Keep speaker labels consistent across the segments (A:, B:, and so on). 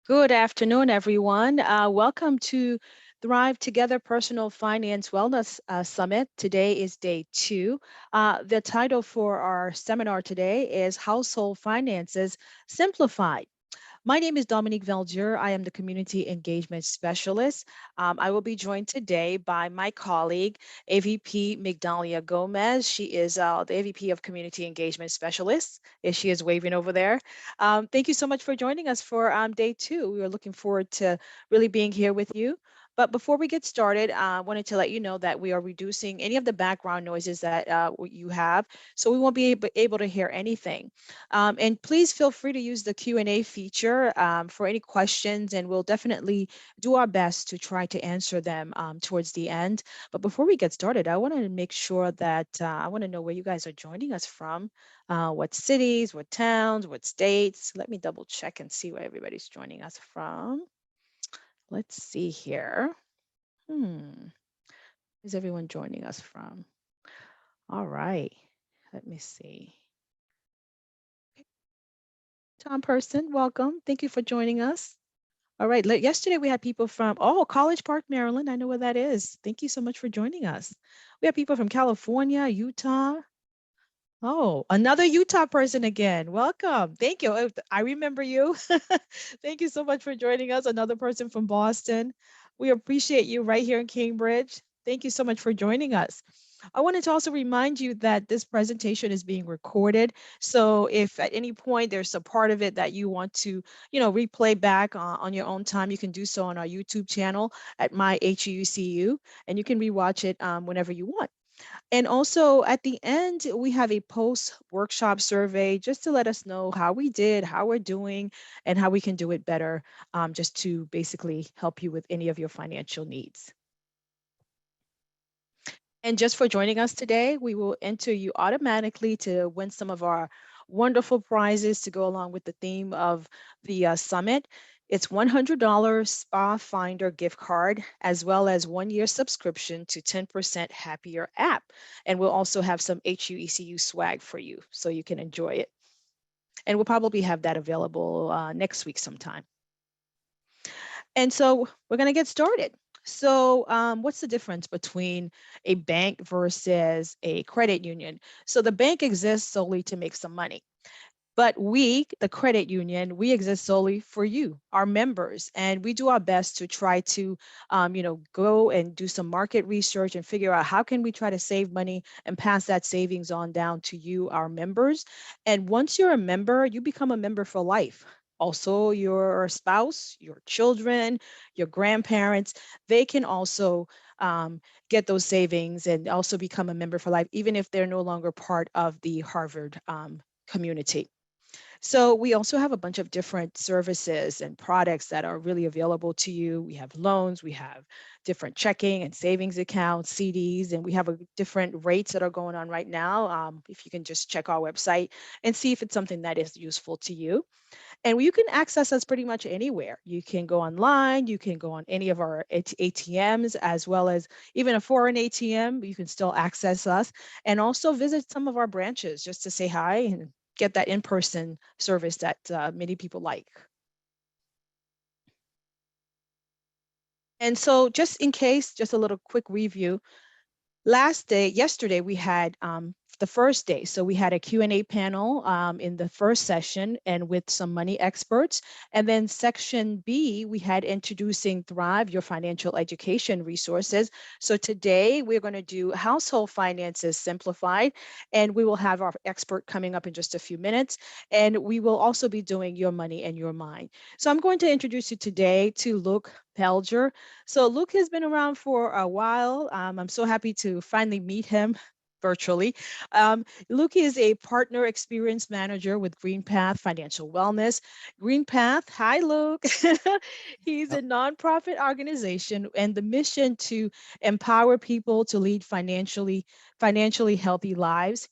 A: Good afternoon, everyone. Welcome to Thrive Together Personal Finance Wellness Summit. Today is day two. The title for our seminar today is Household Finances Simplified. My name is Dominique Veldier. I am the Community Engagement Specialist. I will be joined today by my colleague, AVP Migdalia Gomez. She is the AVP of Community Engagement Specialist. She is waving over there. Thank you so much for joining us for day two. We are looking forward to really being here with you. But before we get started, I wanted to let you know that we are reducing any of the background noises that you have, so we won't be able to hear anything. And please feel free to use the Q&A feature for any questions, and we'll definitely do our best to try to answer them towards the end. But before we get started, I want to make sure that I want to know where you guys are joining us from, what cities, what towns, what states. Let me double check and see where everybody's joining us from. Let's see here. Where's everyone joining us from? All right, let me see. Tom Person, welcome. Thank you for joining us. All right. Yesterday we had people from, College Park, Maryland. I know where that is. Thank you so much for joining us. We have people from California, Utah. Oh, another Utah person again. Welcome. Thank you. I remember you. Thank you so much for joining us. Another person from Boston. We appreciate you right here in Cambridge. Thank you so much for joining us. I wanted to also remind you that this presentation is being recorded. So if at any point there's a part of it that you want to, replay back on your own time, you can do so on our YouTube channel at My HUCU, and you can rewatch it whenever you want. And also at the end, we have a post workshop survey just to let us know how we did, how we're doing, and how we can do it better, just to basically help you with any of your financial needs. And just for joining us today, we will enter you automatically to win some of our wonderful prizes to go along with the theme of the summit. It's $100 Spa Finder gift card, as well as 1 year subscription to 10% Happier app. And we'll also have some HUECU swag for you so you can enjoy it. And we'll probably have that available next week sometime. And so we're going to get started. So what's the difference between a bank versus a credit union? So the bank exists solely to make some money. But we, the credit union, we exist solely for you, our members, and we do our best to try to, go and do some market research and figure out how can we try to save money and pass that savings on down to you, our members. And once you're a member, you become a member for life. Also, your spouse, your children, your grandparents, they can also get those savings and also become a member for life, even if they're no longer part of the Harvard community. So we also have a bunch of different services and products that are really available to you. We have loans, we have different checking and savings accounts, CDs, and we have different rates that are going on right now. If you can just check our website and see if it's something that is useful to you. And you can access us pretty much anywhere. You can go online, you can go on any of our ATMs, as well as even a foreign ATM, you can still access us, and also visit some of our branches just to say hi and get that in-person service that many people like. And so just in case, just a little quick review. Yesterday, we had the first day. So we had a Q&A panel in the first session and with some money experts. And then section B, we had introducing Thrive, your financial education resources. So today we're going to do household finances simplified, and we will have our expert coming up in just a few minutes. And we will also be doing your money and your mind. So I'm going to introduce you today to Luke Pelger. So Luke has been around for a while. I'm so happy to finally meet him virtually. Luke is a partner experience manager with GreenPath Financial Wellness. GreenPath, hi Luke. He's
B: Oh,
A: a nonprofit organization and the mission to empower people to lead financially healthy lives.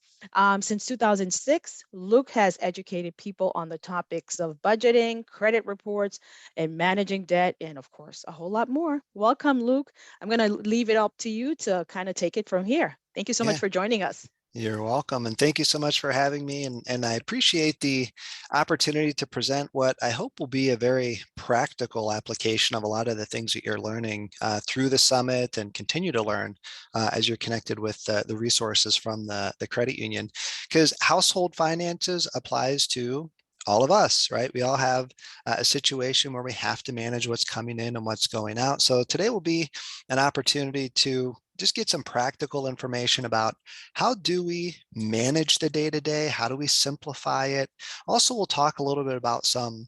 A: Since 2006, Luke has educated people on the topics of budgeting, credit reports, and managing debt, and of course, a whole lot more. Welcome, Luke. I'm going to leave it up to you to kind of take it from here. Thank you so much
B: yeah,
A: for joining us.
B: you're welcome. And thank you so much for having me. And I appreciate the opportunity to present what I hope will be a very practical application of a lot of the things that you're learning through the summit and continue to learn as you're connected with the resources from the credit union. Because household finances applies to all of us, right? We all have a situation where we have to manage what's coming in and what's going out. So today will be an opportunity to just get some practical information about how do we manage the day-to-day? How do we simplify it? Also, we'll talk a little bit about some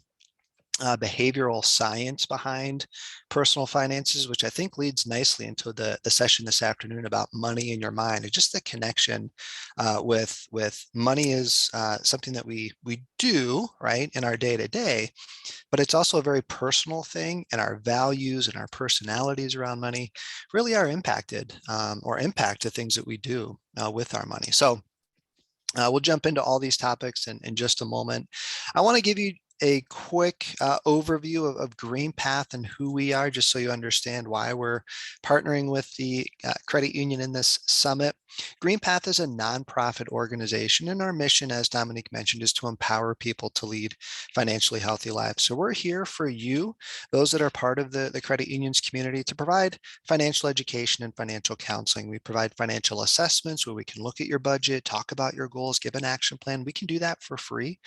B: behavioral science behind personal finances, which I think leads nicely into the session this afternoon about money in your mind, and just the connection with money is something that we do right in our day to day, but it's also a very personal thing, and our values and our personalities around money really are impacted or impact the things that we do with our money. So we'll jump into all these topics in just a moment. I want to give you a quick overview of GreenPath and who we are, just so you understand why we're partnering with the credit union in this summit. GreenPath is a nonprofit organization, and our mission, as Dominique mentioned, is to empower people to lead financially healthy lives. So we're here for you, those that are part of the credit union's community, to provide financial education and financial counseling. We provide financial assessments where we can look at your budget, talk about your goals, give an action plan. We can do that for free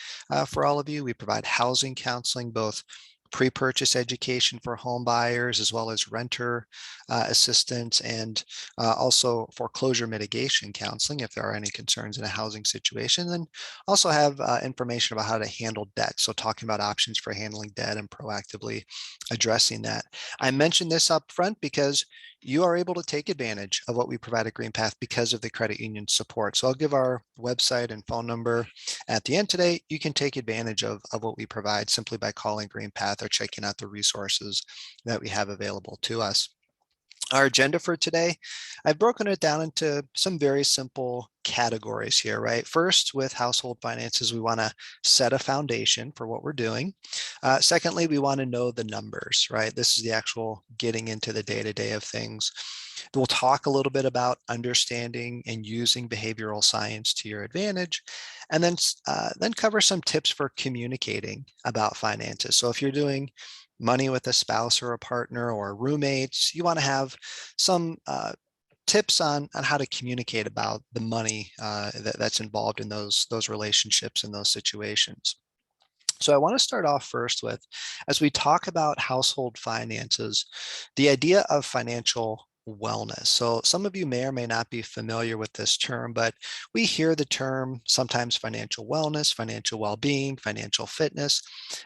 B: for all of you. We provide housing counseling, both pre-purchase education for home buyers, as well as renter assistance, and also foreclosure mitigation counseling if there are any concerns in a housing situation. And also have information about how to handle debt. So talking about options for handling debt and proactively addressing that. I mentioned this up front because you are able to take advantage of what we provide at GreenPath because of the credit union support. So I'll give our website and phone number at the end today. You can take advantage of what we provide simply by calling GreenPath or checking out the resources that we have available to us. Our agenda for today, I've broken it down into some very simple categories here, right? First, with household finances, we want to set a foundation for what we're doing. Secondly, we want to know the numbers, right? This is the actual getting into the day-to-day of things. We'll talk a little bit about understanding and using behavioral science to your advantage, and then cover some tips for communicating about finances. So if you're doing money with a spouse or a partner or roommates, you want to have some tips on how to communicate about the money that's involved in those relationships and those situations. So I want to start off first with, as we talk about household finances, the idea of financial wellness. So some of you may or may not be familiar with this term, but we hear the term sometimes financial wellness, financial well-being, financial fitness.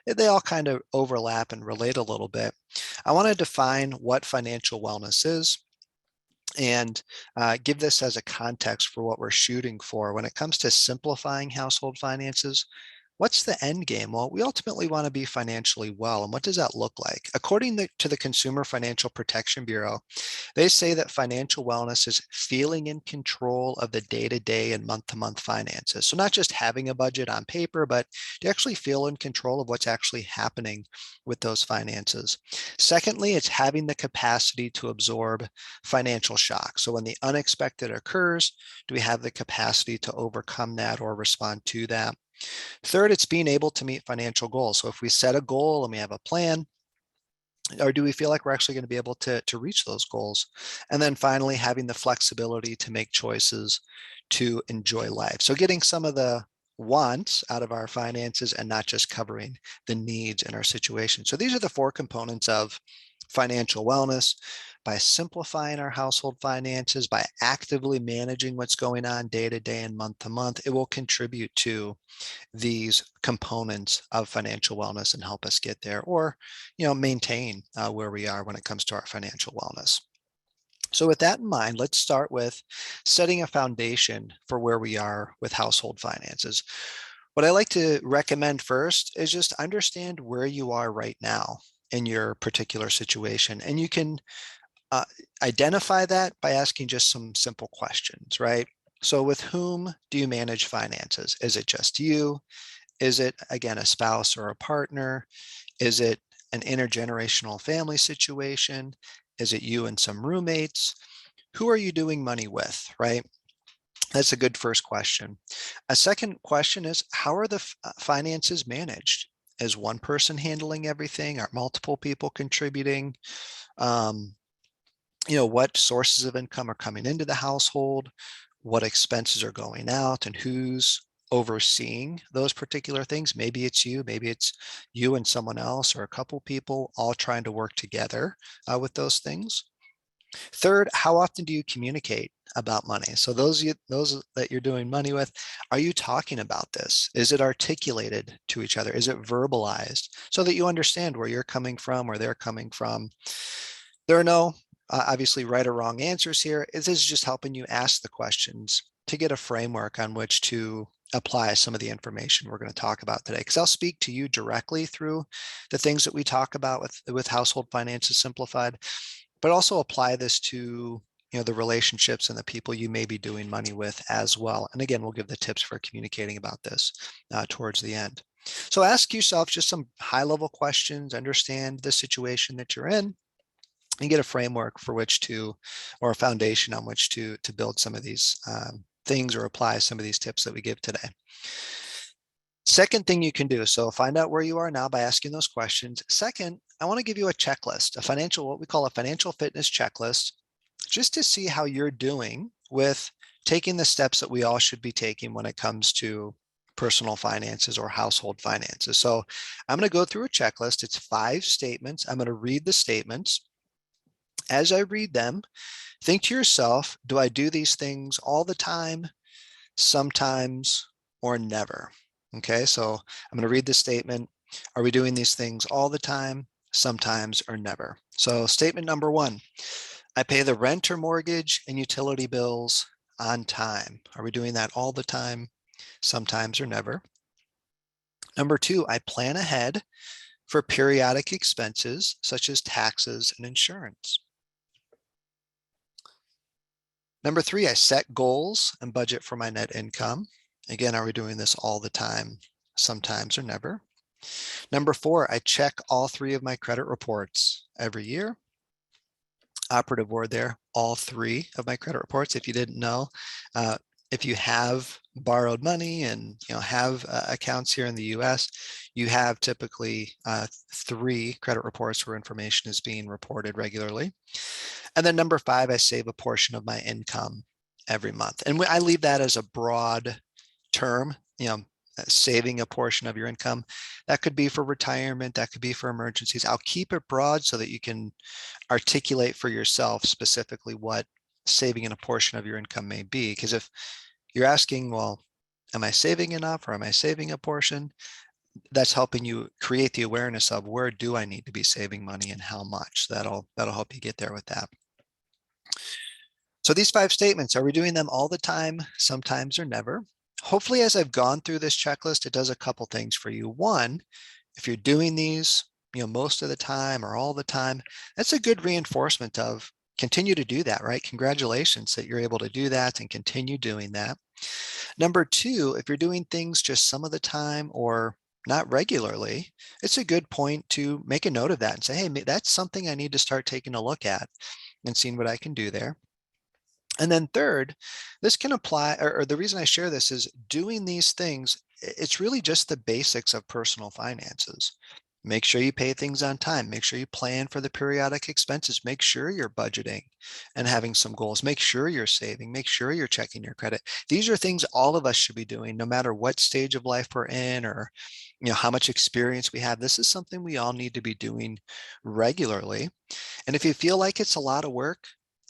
B: They all kind of overlap and relate a little bit. I want to define what financial wellness is and give this as a context for what we're shooting for. When it comes to simplifying household finances, what's the end game? Well, we ultimately want to be financially well. And what does that look like? According to the Consumer Financial Protection Bureau, they say that financial wellness is feeling in control of the day-to-day and month-to-month finances. So not just having a budget on paper, but to actually feel in control of what's actually happening with those finances. Secondly, it's having the capacity to absorb financial shock. So when the unexpected occurs, do we have the capacity to overcome that or respond to that? Third, it's being able to meet financial goals. So if we set a goal and we have a plan, or do we feel like we're actually going to be able to reach those goals? And then finally, having the flexibility to make choices to enjoy life. So getting some of the wants out of our finances and not just covering the needs in our situation. So these are the four components of financial wellness. By simplifying our household finances, by actively managing what's going on day to day and month to month, it will contribute to these components of financial wellness and help us get there, or maintain where we are when it comes to our financial wellness. So with that in mind, let's start with setting a foundation for where we are with household finances. What I like to recommend first is just understand where you are right now in your particular situation. And you can uh, identify that by asking just some simple questions, right? So with whom do you manage finances? Is it just you? Is it, again, a spouse or a partner? Is it an intergenerational family situation? Is it you and some roommates? Who are you doing money with, right? That's a good first question. A second question is, how are the finances managed? Is one person handling everything? Are multiple people contributing? Um, what sources of income are coming into the household? What expenses are going out, and who's overseeing those particular things? Maybe it's you and someone else, or a couple people all trying to work together with those things. Third, how often do you communicate about money? So those that you're doing money with, are you talking about this? Is it articulated to each other? Is it verbalized so that you understand where you're coming from, where they're coming from? There are no obviously right or wrong answers here. This is just helping you ask the questions to get a framework on which to apply some of the information we're going to talk about today. Because I'll speak to you directly through the things that we talk about with Household Finances Simplified, but also apply this to the relationships and the people you may be doing money with as well. And again, we'll give the tips for communicating about this towards the end. So ask yourself just some high-level questions, understand the situation that you're in, and get a framework for which to, or a foundation on which to build some of these things or apply some of these tips that we give today. Second thing you can do, so find out where you are now by asking those questions. Second, I want to give you a checklist, what we call a financial fitness checklist, just to see how you're doing with taking the steps that we all should be taking when it comes to personal finances or household finances. So I'm going to go through a checklist. It's 5 statements. I'm going to read the statements. As I read them, think to yourself, do I do these things all the time, sometimes, or never? Okay, so I'm going to read the statement. Are we doing these things all the time, sometimes, or never? So statement number 1, I pay the rent or mortgage and utility bills on time. Are we doing that all the time, sometimes, or never? Number 2, I plan ahead for periodic expenses such as taxes and insurance. Number 3, I set goals and budget for my net income. Again, are we doing this all the time, sometimes, or never? Number 4, I check all 3 of my credit reports every year. Operative word there, all 3 of my credit reports. If you didn't know, if you have borrowed money and have accounts here in the US, you have typically 3 credit reports where information is being reported regularly. And then number 5, I save a portion of my income every month. And I leave that as a broad term, saving a portion of your income. That could be for retirement, that could be for emergencies. I'll keep it broad so that you can articulate for yourself specifically what saving in a portion of your income may be. Because if you're asking, well, am I saving enough or am I saving a portion? That's helping you create the awareness of where do I need to be saving money and how much. That'll help you get there with that. So these 5 statements, are we doing them all the time, sometimes, or never? Hopefully, as I've gone through this checklist, it does a couple things for you. One, if you're doing these, most of the time or all the time, that's a good reinforcement of continue to do that, right? Congratulations that you're able to do that and continue doing that. Number 2, if you're doing things just some of the time or not regularly, it's a good point to make a note of that and say, hey, that's something I need to start taking a look at and seeing what I can do there. And then third, this can apply, or the reason I share this is doing these things, it's really just the basics of personal finances. Make sure you pay things on time. Make sure you plan for the periodic expenses. Make sure you're budgeting and having some goals. Make sure you're saving. Make sure you're checking your credit. These are things all of us should be doing, no matter what stage of life we're in or how much experience we have. This is something we all need to be doing regularly. And if you feel like it's a lot of work,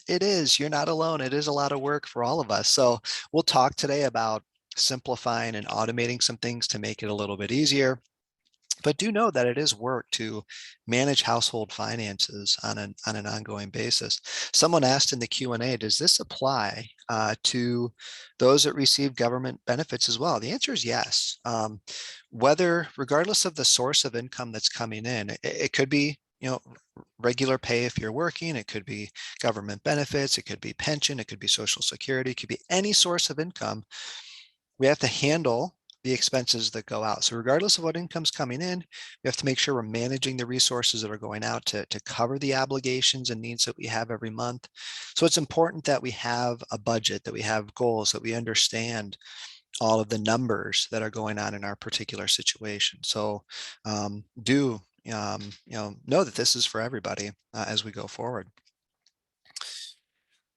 B: it is. You're not alone. It is a lot of work for all of us. So we'll talk today about simplifying and automating some things to make it a little bit easier. But do know that it is work to manage household finances on an ongoing basis. Someone asked in the Q&A, does this apply to those that receive government benefits as well? The answer is yes. Regardless of the source of income that's coming in, it could be regular pay if you're working, it could be government benefits, it could be pension, it could be Social Security, it could be any source of income. We have to handle the expenses that go out. So regardless of what income's coming in, we have to make sure we're managing the resources that are going out to cover the obligations and needs that we have every month. So it's important that we have a budget, that we have goals, that we understand all of the numbers that are going on in our particular situation. So do know that this is for everybody as we go forward.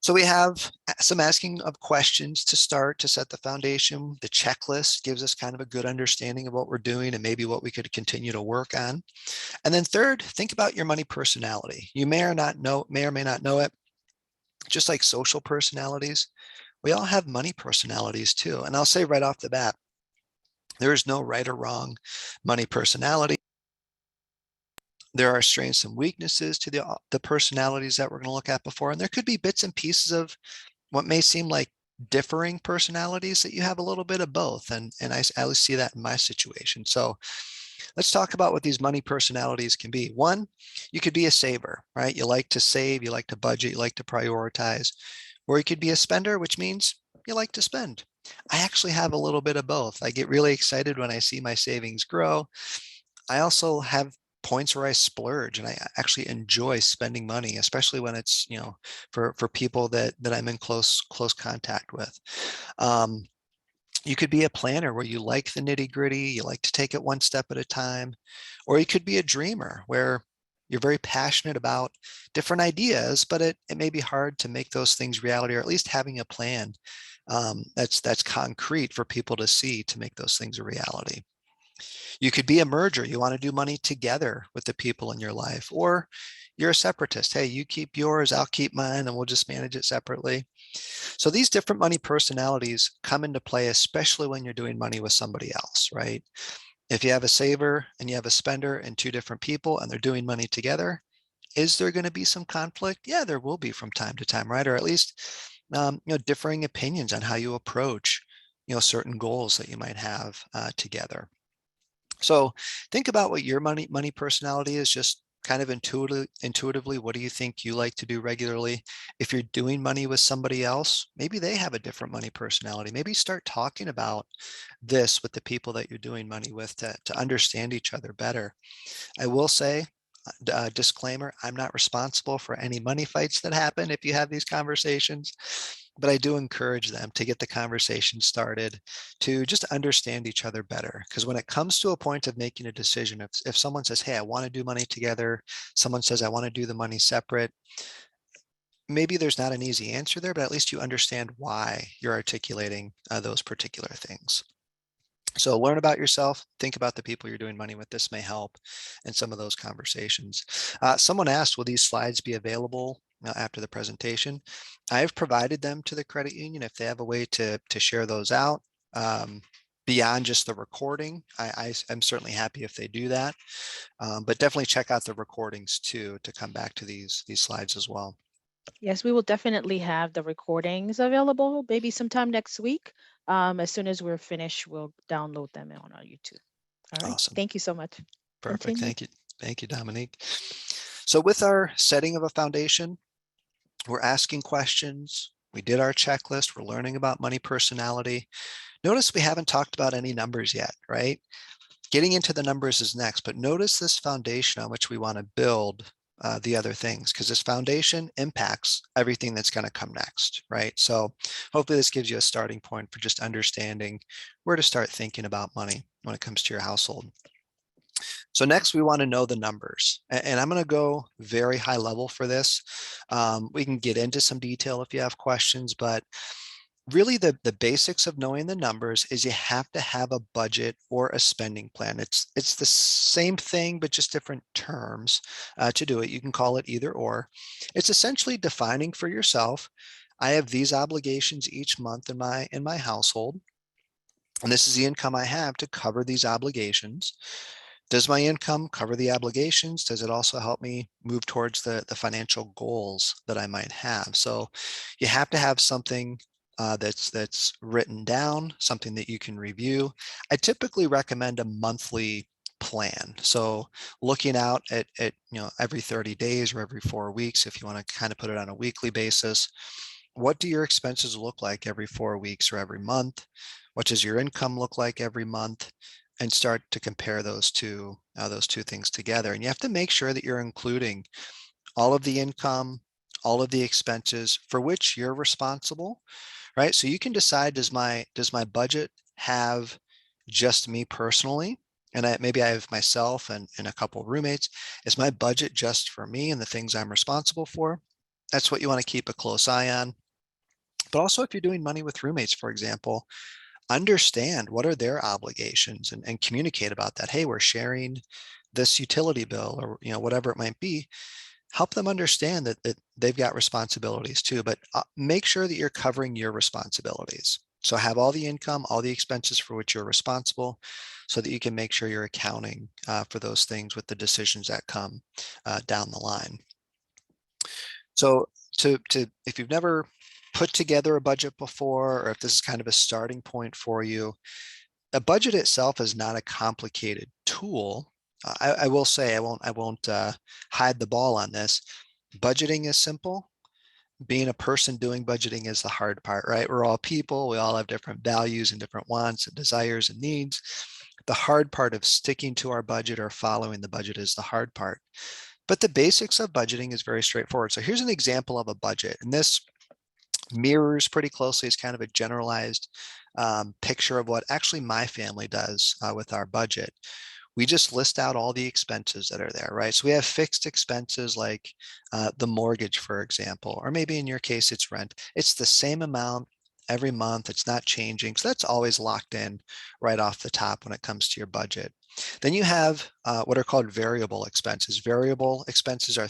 B: So we have some asking of questions to start to set the foundation. The checklist gives us kind of a good understanding of what we're doing and maybe what we could continue to work on. And then third, think about your money personality. You may or may not know it, just like social personalities, we all have money personalities too. And I'll say right off the bat, there is no right or wrong money personality. There are strengths and weaknesses to the personalities that we're going to look at before. And there could be bits and pieces of what may seem like differing personalities that you have a little bit of both. And I at least see that in my situation. So let's talk about what these money personalities can be. One, you could be a saver, right? You like to save, you like to budget, you like to prioritize. Or you could be a spender, which means you like to spend. I actually have a little bit of both. I get really excited when I see my savings grow. I also have points where I splurge and I actually enjoy spending money, especially when it's, for people that I'm in close contact with. Um, you could be a planner where you like the nitty gritty, you like to take it one step at a time, or you could be a dreamer where you're very passionate about different ideas, but it may be hard to make those things reality, or at least having a plan that's concrete for people to see to make those things a reality. You could be a merger. You want to do money together with the people in your life, or you're a separatist. Hey, you keep yours, I'll keep mine, and we'll just manage it separately. So these different money personalities come into play, especially when you're doing money with somebody else, right? If you have a saver and you have a spender and two different people and they're doing money together, is there going to be some conflict? Yeah, there will be from time to time, right? Or at least, differing opinions on how you approach, certain goals that you might have together. So think about what your money personality is, just kind of intuitively, what do you think you like to do regularly? If you're doing money with somebody else, maybe they have a different money personality. Maybe start talking about this with the people that you're doing money with to understand each other better. I will say, disclaimer, I'm not responsible for any money fights that happen if you have these conversations, but I do encourage them to get the conversation started, to just understand each other better. Because when it comes to a point of making a decision, if someone says, hey, I want to do money together, someone says, I want to do the money separate, maybe there's not an easy answer there, but at least you understand why you're articulating those particular things. So learn about yourself, think about the people you're doing money with. This may help in some of those conversations. Someone asked, will these slides be available after the presentation? I've provided them to the credit union if they have a way to share those out. Beyond just the recording, I'm certainly happy if they do that, but definitely check out the recordings too to come back to these slides as well.
A: Yes, we will definitely have the recordings available maybe sometime next week. As soon as we're finished, we'll download them on our YouTube. All right.
B: Awesome.
A: Thank you so much.
B: Perfect.
A: Continue.
B: Thank you. Thank you, Dominique. So with our setting of a foundation, we're asking questions. We did our checklist. We're learning about money personality. Notice we haven't talked about any numbers yet, right? Getting into the numbers is next, but notice this foundation on which we want to build the other things, because this foundation impacts everything that's going to come next, right? So hopefully this gives you a starting point for just understanding where to start thinking about money when it comes to your household. So next we want to know the numbers, and I'm going to go very high level for this. We can get into some detail if you have questions, but really the basics of knowing the numbers is you have to have a budget or a spending plan. It's the same thing, but just different terms to do it. You can call it either or. It's essentially defining for yourself, I have these obligations each month in my household, and this is the income I have to cover these obligations. Does my income cover the obligations? Does it also help me move towards the financial goals that I might have? So you have to have something that's written down, something that you can review. I typically recommend a monthly plan. So looking out at every 30 days or every 4 weeks, if you want to kind of put it on a weekly basis, what do your expenses look like every 4 weeks or every month? What does your income look like every month? And start to compare those two things together. And you have to make sure that you're including all of the income, all of the expenses for which you're responsible, right? So you can decide, does my budget have just me personally, and maybe I have myself and a couple of roommates. Is my budget just for me and the things I'm responsible for? That's what you want to keep a close eye on. But also, if you're doing money with roommates, for example, understand what are their obligations and communicate about that. Hey, we're sharing this utility bill, or whatever it might be. Help them understand that they've got responsibilities too, but make sure that you're covering your responsibilities. So have all the income, all the expenses for which you're responsible, so that you can make sure you're accounting for those things with the decisions that come down the line. So if you've never put together a budget before, or if this is kind of a starting point for you, a budget itself is not a complicated tool. I will say, I won't hide the ball on this. Budgeting is simple. Being a person doing budgeting is the hard part, right? We're all people. We all have different values and different wants and desires and needs. The hard part of sticking to our budget or following the budget is the hard part. But the basics of budgeting is very straightforward. So here's an example of a budget. And this mirrors pretty closely. It's kind of a generalized picture of what actually my family does with our budget. We just list out all the expenses that are there, right? So we have fixed expenses like the mortgage, for example, or maybe in your case, it's rent. It's the same amount every month. It's not changing. So that's always locked in right off the top when it comes to your budget. Then you have what are called variable expenses. Variable expenses are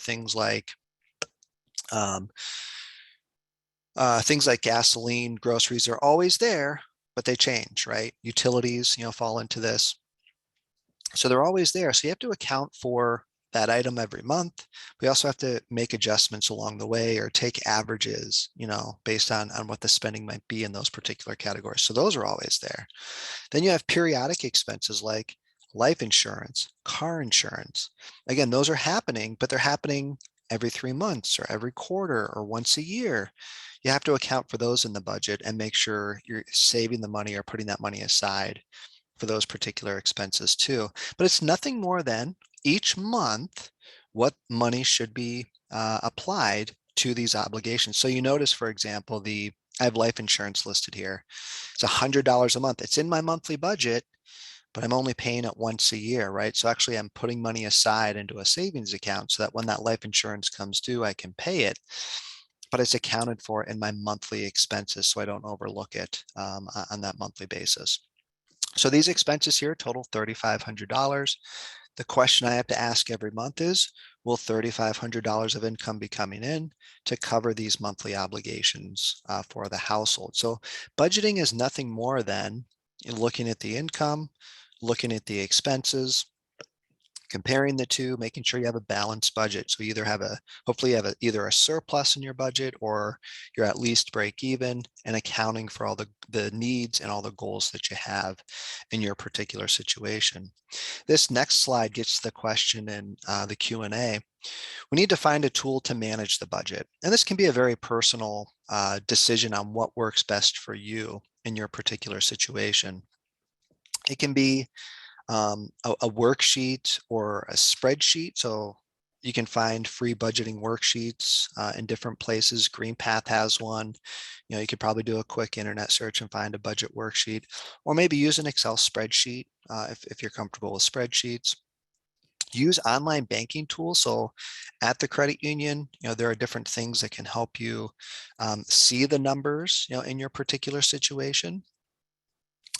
B: um, things like gasoline, groceries are always there, but they change, right? Utilities, fall into this. So they're always there. So you have to account for that item every month. We also have to make adjustments along the way or take averages, based on what the spending might be in those particular categories. So those are always there. Then you have periodic expenses like life insurance, car insurance. Again, those are happening, but they're happening every 3 months or every quarter or once a year. You have to account for those in the budget and make sure you're saving the money or putting that money aside for those particular expenses too. But it's nothing more than each month what money should be applied to these obligations. So you notice, for example, I have life insurance listed here. It's $100 a month. It's in my monthly budget, but I'm only paying it once a year, right? So actually I'm putting money aside into a savings account so that when that life insurance comes due, I can pay it, but it's accounted for in my monthly expenses so I don't overlook it on that monthly basis. So these expenses here total $3,500. The question I have to ask every month is, will $3,500 of income be coming in to cover these monthly obligations for the household? So budgeting is nothing more than looking at the income, looking at the expenses, comparing the two, making sure you have a balanced budget. So you hopefully you have either a surplus in your budget or you're at least break even, and accounting for all the needs and all the goals that you have in your particular situation. This next slide gets to the question in the Q&A. We need to find a tool to manage the budget. And this can be a very personal decision on what works best for you in your particular situation. It can be a worksheet or a spreadsheet. So you can find free budgeting worksheets in different places. GreenPath has one. You could probably do a quick internet search and find a budget worksheet, or maybe use an Excel spreadsheet if you're comfortable with spreadsheets. Use online banking tools. So at the credit union, there are different things that can help you see the numbers, in your particular situation.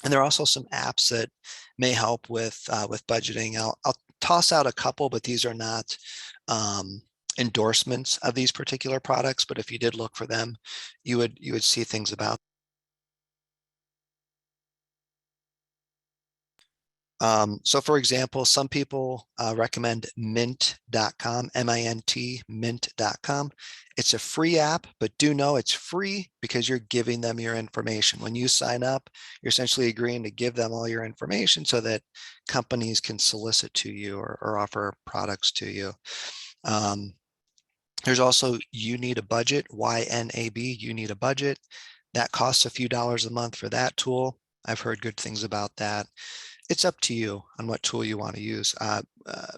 B: And there are also some apps that may help with budgeting. I'll toss out a couple, but these are not endorsements of these particular products. But if you did look for them, you would see things about. So for example, some people recommend mint.com, M-I-N-T, mint.com. It's a free app, but do know it's free because you're giving them your information. When you sign up, you're essentially agreeing to give them all your information so that companies can solicit to you or offer products to you. There's also You Need a Budget, YNAB, You Need a Budget. That costs a few dollars a month for that tool. I've heard good things about that. It's up to you on what tool you want to use.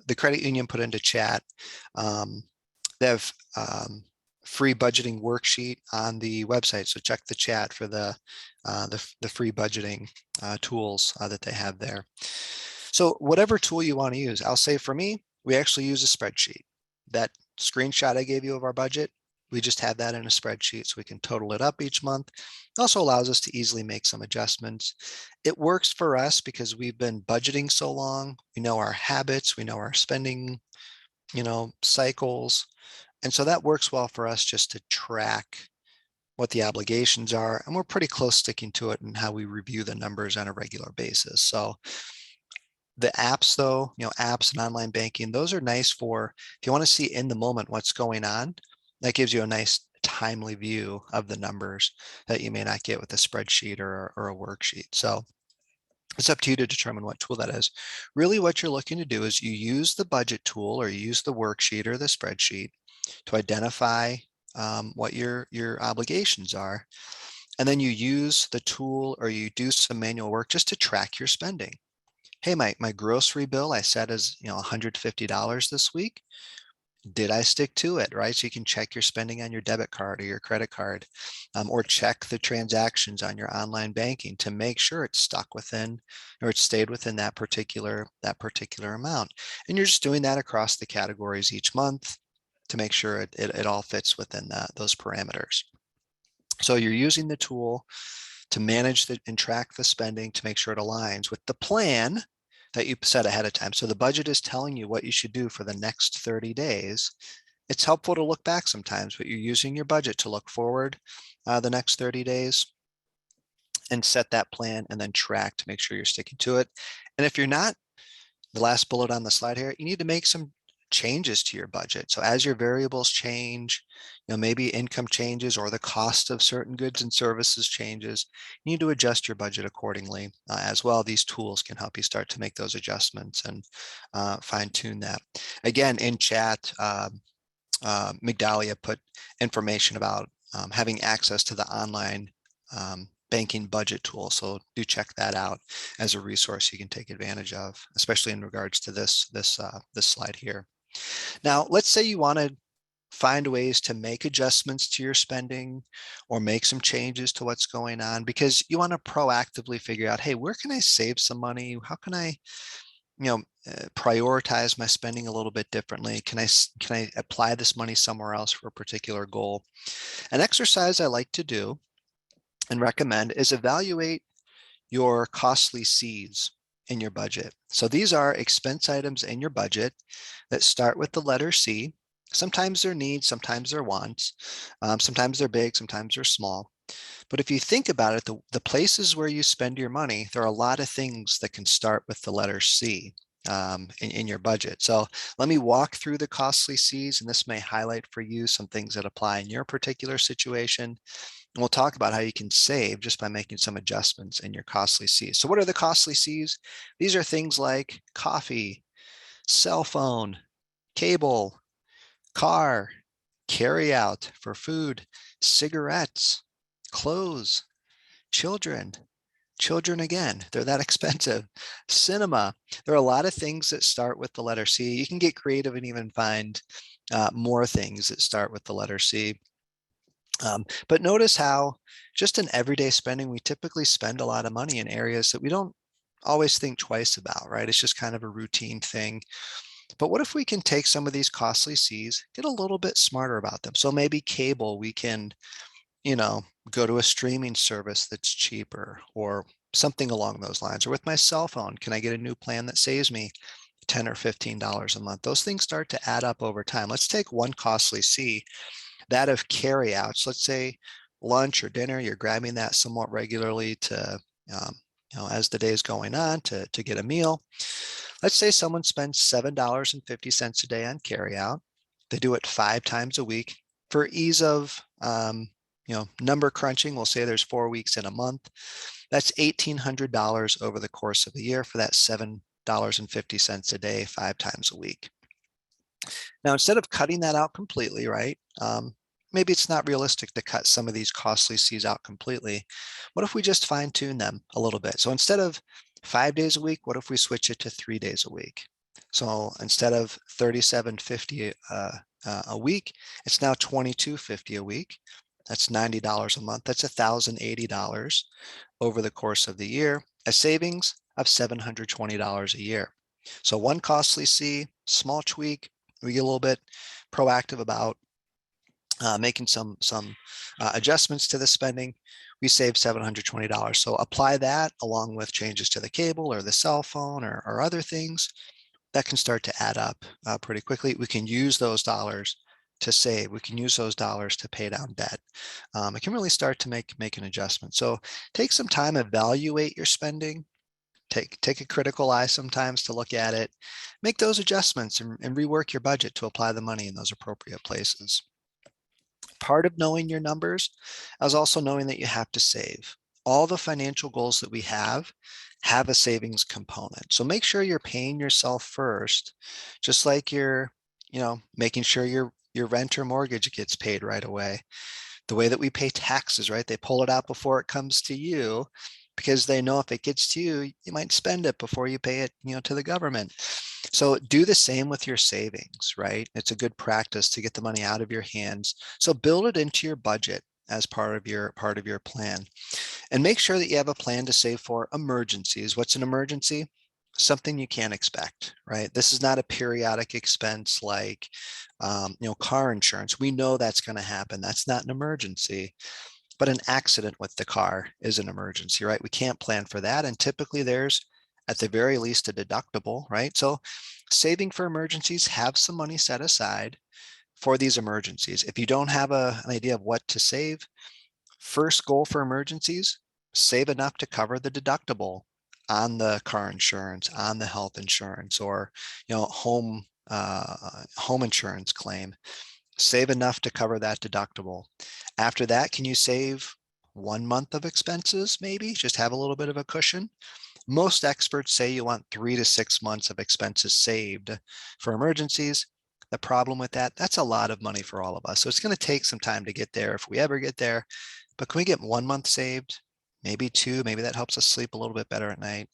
B: The credit union put into chat. They have free budgeting worksheet on the website. So check the chat for the free budgeting tools that they have there. So whatever tool you want to use, I'll say for me, we actually use a spreadsheet. That screenshot I gave you of our budget, we just have that in a spreadsheet so we can total it up each month. It also allows us to easily make some adjustments. It works for us because we've been budgeting so long. We know our habits, we know our spending, cycles. And so that works well for us just to track what the obligations are. And we're pretty close sticking to it in how we review the numbers on a regular basis. So the apps though, apps and online banking, those are nice for if you want to see in the moment what's going on. That gives you a nice timely view of the numbers that you may not get with a spreadsheet or a worksheet. So it's up to you to determine what tool that is. Really what you're looking to do is you use the budget tool or you use the worksheet or the spreadsheet to identify what your obligations are. And then you use the tool or you do some manual work just to track your spending. Hey, my grocery bill I set as $150 this week. Did I stick to it, right? So you can check your spending on your debit card or your credit card, or check the transactions on your online banking to make sure it's stuck within or it stayed within that particular amount. And you're just doing that across the categories each month to make sure it all fits within those parameters. So you're using the tool to manage and track the spending to make sure it aligns with the plan that you set ahead of time. So the budget is telling you what you should do for the next 30 days. It's helpful to look back sometimes, but you're using your budget to look forward the next 30 days and set that plan and then track to make sure you're sticking to it. And if you're not, the last bullet on the slide here, you need to make some changes to your budget. So as your variables change, maybe income changes or the cost of certain goods and services changes, you need to adjust your budget accordingly as well. These tools can help you start to make those adjustments and fine tune that. Again, in chat, Migdalia put information about having access to the online banking budget tool. So do check that out as a resource you can take advantage of, especially in regards to this slide here. Now, let's say you want to find ways to make adjustments to your spending or make some changes to what's going on because you want to proactively figure out, hey, where can I save some money? How can I, prioritize my spending a little bit differently? Can I apply this money somewhere else for a particular goal? An exercise I like to do and recommend is evaluate your costly C's in your budget. So these are expense items in your budget that start with the letter C. Sometimes they're needs, sometimes they're wants, sometimes they're big, sometimes they're small. But if you think about it, the places where you spend your money, there are a lot of things that can start with the letter C in your budget. So let me walk through the costly C's, and this may highlight for you some things that apply in your particular situation. And we'll talk about how you can save just by making some adjustments in your costly C's. So what are the costly C's? These are things like coffee, cell phone, cable, car, carry out for food, cigarettes, clothes, children, children again, they're that expensive. Cinema, there are a lot of things that start with the letter C. You can get creative and even find more things that start with the letter C. But notice how just in everyday spending, we typically spend a lot of money in areas that we don't always think twice about, right? It's just kind of a routine thing. But what if we can take some of these costly C's, get a little bit smarter about them? So maybe cable, we can, go to a streaming service that's cheaper or something along those lines. Or with my cell phone, can I get a new plan that saves me $10 or $15 a month? Those things start to add up over time. Let's take one costly C, that of carryouts. Let's say lunch or dinner, you're grabbing that somewhat regularly to, as the day is going on to get a meal. Let's say someone spends $7.50 a day on carryout. They do it 5 times a week. For ease of number crunching, we'll say there's 4 weeks in a month. That's $1,800 over the course of a year for that $7.50 a day, 5 times a week. Now, instead of cutting that out completely, right? Maybe it's not realistic to cut some of these costly C's out completely. What if we just fine tune them a little bit? So instead of 5 days a week, what if we switch it to 3 days a week? So instead of $37.50 a week, it's now $22.50 a week. That's $90 a month. That's $1,080 over the course of the year, a savings of $720 a year. So one costly C, small tweak, we get a little bit proactive about making some adjustments to the spending, we save $720. So apply that along with changes to the cable or the cell phone or other things that can start to add up pretty quickly. We can use those dollars to save. We can use those dollars to pay down debt. It can really start to make an adjustment. So take some time, evaluate your spending. Take a critical eye sometimes to look at it, make those adjustments and rework your budget to apply the money in those appropriate places. Part of knowing your numbers is also knowing that you have to save. All the financial goals that we have a savings component. So make sure you're paying yourself first, just like you're, making sure your rent or mortgage gets paid right away. The way that we pay taxes, right? They pull it out before it comes to you because they know if it gets to you, you might spend it before you pay it, to the government. So do the same with your savings, right? It's a good practice to get the money out of your hands. So build it into your budget as part of your plan. And make sure that you have a plan to save for emergencies. What's an emergency? Something you can't expect, right? This is not a periodic expense like, car insurance. We know that's going to happen. That's not an emergency. But an accident with the car is an emergency, right? We can't plan for that. And typically there's at the very least a deductible, right? So saving for emergencies, have some money set aside for these emergencies. If you don't have an idea of what to save, first goal for emergencies, save enough to cover the deductible on the car insurance, on the health insurance, or home insurance claim. Save enough to cover that deductible. After that, can you save 1 month of expenses? Maybe just have a little bit of a cushion. Most experts say you want 3 to 6 months of expenses saved for emergencies. The problem with that, that's a lot of money for all of us. So it's going to take some time to get there if we ever get there. But can we get 1 month saved? Maybe two, maybe that helps us sleep a little bit better at night.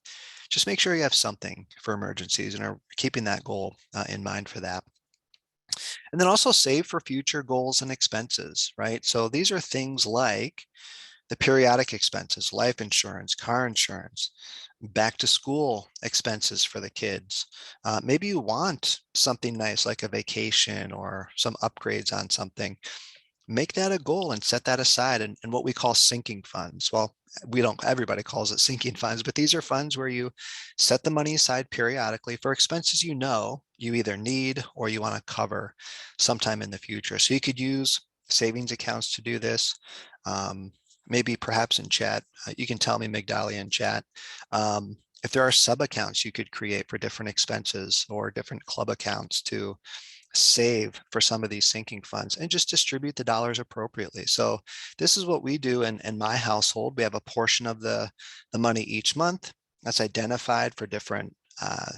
B: Just make sure you have something for emergencies and are keeping that goal in mind for that. And then also save for future goals and expenses, right? So these are things like the periodic expenses, life insurance, car insurance, back to school expenses for the kids. Maybe you want something nice like a vacation or some upgrades on something. Make that a goal and set that aside in what we call sinking funds. Well, we don't, everybody calls it sinking funds, but these are funds where you set the money aside periodically for expenses you either need or you want to cover sometime in the future. So you could use savings accounts to do this. Maybe perhaps in chat, you can tell me, Migdalia, in chat, if there are sub accounts you could create for different expenses or different club accounts to save for some of these sinking funds and just distribute the dollars appropriately. So this is what we do in my household. We have a portion of the money each month that's identified for different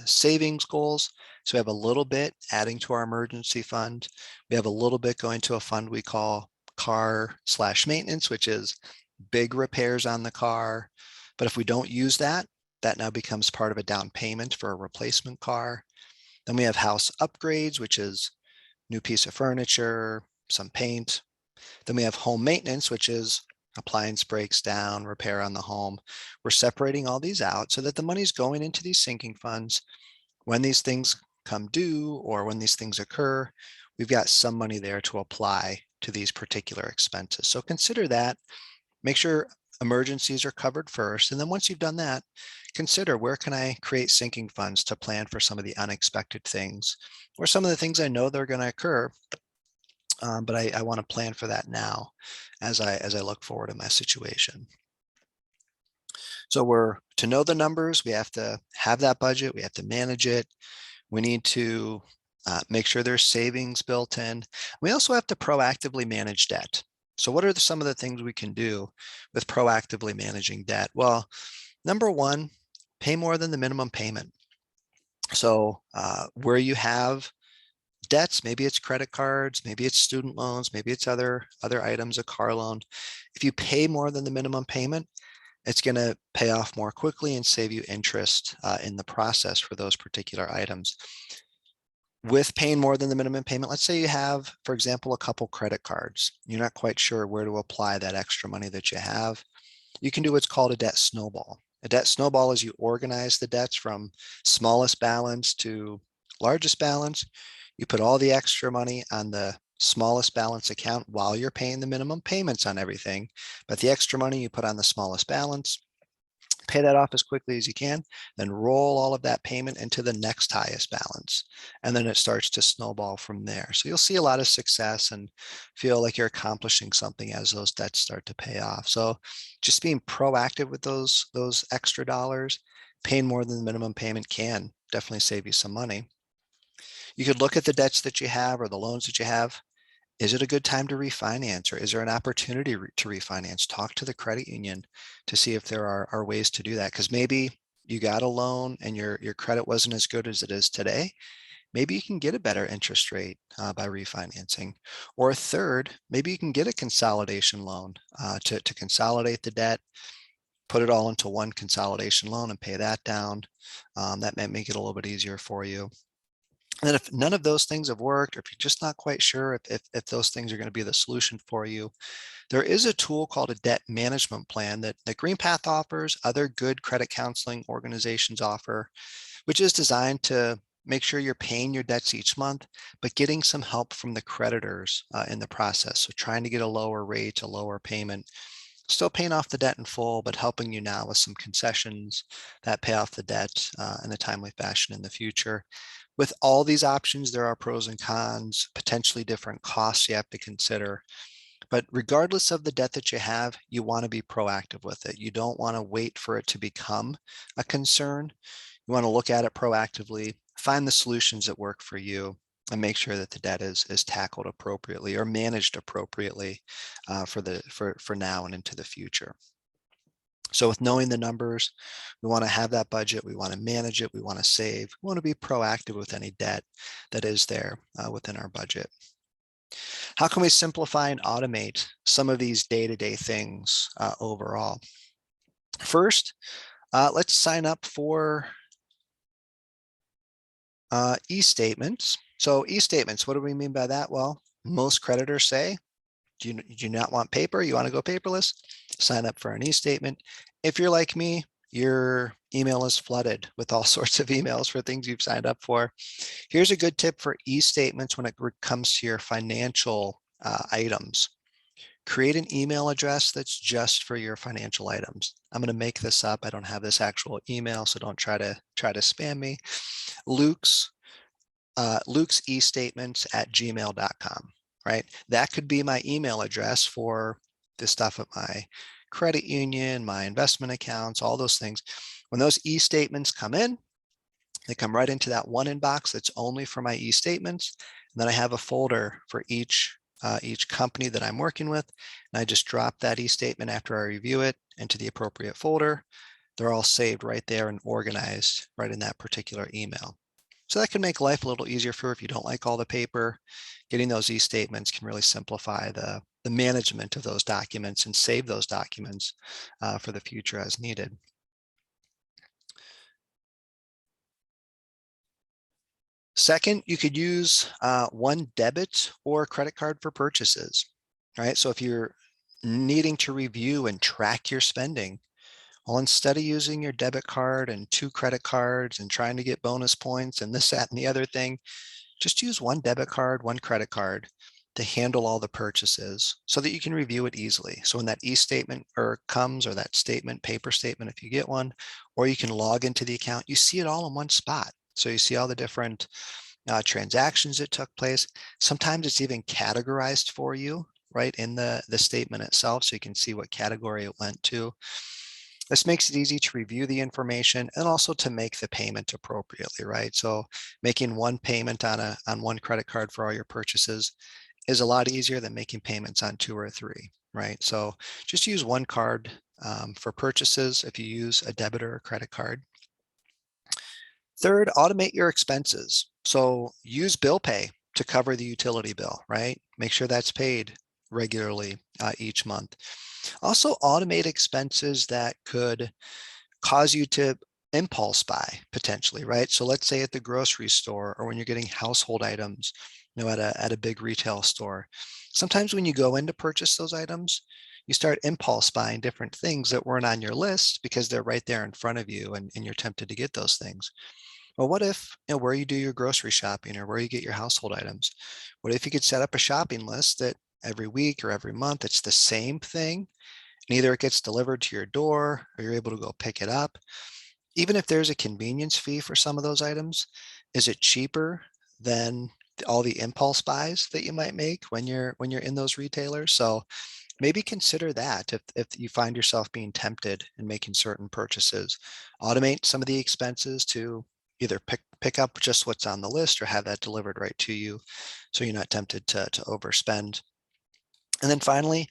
B: savings goals. So we have a little bit adding to our emergency fund. We have a little bit going to a fund we call car/maintenance, which is big repairs on the car. But if we don't use that, that now becomes part of a down payment for a replacement car. Then we have house upgrades, which is new piece of furniture, some paint. Then we have home maintenance, which is appliance breaks down, repair on the home. We're separating all these out so that the money's going into these sinking funds. When these things come due or when these things occur, we've got some money there to apply to these particular expenses. So consider that. Make sure emergencies are covered first. And then once you've done that, consider where can I create sinking funds to plan for some of the unexpected things or some of the things I know they're going to occur. But I want to plan for that now as I look forward in my situation. So to know the numbers, we have to have that budget. We have to manage it. We need to make sure there's savings built in. We also have to proactively manage debt. So what are some of the things we can do with proactively managing debt? Well, number one, pay more than the minimum payment. So where you have debts, maybe it's credit cards, maybe it's student loans, maybe it's other items, a car loan. If you pay more than the minimum payment, it's going to pay off more quickly and save you interest in the process for those particular items. With paying more than the minimum payment, let's say you have, for example, a couple credit cards. You're not quite sure where to apply that extra money that you have. You can do what's called a debt snowball. A debt snowball is you organize the debts from smallest balance to largest balance. You put all the extra money on the smallest balance account while you're paying the minimum payments on everything. But the extra money you put on the smallest balance, pay that off as quickly as you can, then roll all of that payment into the next highest balance. And then it starts to snowball from there. So you'll see a lot of success and feel like you're accomplishing something as those debts start to pay off. So just being proactive with those extra dollars, paying more than the minimum payment can definitely save you some money. You could look at the debts that you have or the loans that you have. Is it a good time to refinance, or is there an opportunity to refinance? Talk to the credit union to see if there are ways to do that. Because maybe you got a loan and your credit wasn't as good as it is today. Maybe you can get a better interest rate by refinancing. Or third, maybe you can get a consolidation loan to consolidate the debt, put it all into one consolidation loan and pay that down. That might make it a little bit easier for you. And then if none of those things have worked, or if you're just not quite sure if those things are going to be the solution for you, there is a tool called a debt management plan that GreenPath offers, other good credit counseling organizations offer, which is designed to make sure you're paying your debts each month, but getting some help from the creditors in the process. So trying to get a lower rate, a lower payment, still paying off the debt in full, but helping you now with some concessions that pay off the debt in a timely fashion in the future. With all these options, there are pros and cons, potentially different costs you have to consider. But regardless of the debt that you have, you want to be proactive with it. You don't want to wait for it to become a concern. You want to look at it proactively, find the solutions that work for you, and make sure that the debt is tackled appropriately or managed appropriately for now and into the future. So with knowing the numbers, we want to have that budget, we want to manage it, we want to save, we want to be proactive with any debt that is there within our budget. How can we simplify and automate some of these day-to-day things overall? First, let's sign up for e-statements. So e-statements, what do we mean by that? Well, most creditors say, do you not want paper? You want to go paperless? Sign up for an e-statement. If you're like me, your email is flooded with all sorts of emails for things you've signed up for. Here's a good tip for e-statements when it comes to your financial items. Create an email address that's just for your financial items. I'm going to make this up. I don't have this actual email, so don't try to spam me. Luke's eStatements@gmail.com, right? That could be my email address for the stuff at my credit union, my investment accounts, all those things. When those e-statements come in, they come right into that one inbox that's only for my e-statements. And then I have a folder for each company that I'm working with. And I just drop that e-statement after I review it into the appropriate folder. They're all saved right there and organized right in that particular email. So that can make life a little easier for if you don't like all the paper. Getting those e-statements can really simplify the management of those documents and save those documents for the future as needed. Second, you could use one debit or credit card for purchases, right? So if you're needing to review and track your spending, well, instead of using your debit card and two credit cards and trying to get bonus points and this, that, and the other thing, just use one debit card, one credit card to handle all the purchases so that you can review it easily. So when that e-statement comes, or that statement, paper statement, if you get one, or you can log into the account, you see it all in one spot. So you see all the different transactions that took place. Sometimes it's even categorized for you right in the statement itself, so you can see what category it went to. This makes it easy to review the information and also to make the payment appropriately, right? So making one payment on one credit card for all your purchases is a lot easier than making payments on two or three, right? So just use one card for purchases if you use a debit or a credit card. Third, automate your expenses. So use bill pay to cover the utility bill, right? Make sure that's paid regularly each month. Also, automate expenses that could cause you to impulse buy potentially, right? So let's say at the grocery store or when you're getting household items, at a big retail store. Sometimes when you go in to purchase those items, you start impulse buying different things that weren't on your list because they're right there in front of you and you're tempted to get those things. Well, what if, where you do your grocery shopping or where you get your household items, what if you could set up a shopping list that every week or every month, it's the same thing, and either it gets delivered to your door or you're able to go pick it up. Even if there's a convenience fee for some of those items, is it cheaper than all the impulse buys that you might make when you're in those retailers? So maybe consider that if you find yourself being tempted in making certain purchases. Automate some of the expenses to either pick up just what's on the list or have that delivered right to you so you're not tempted to overspend. And then finally,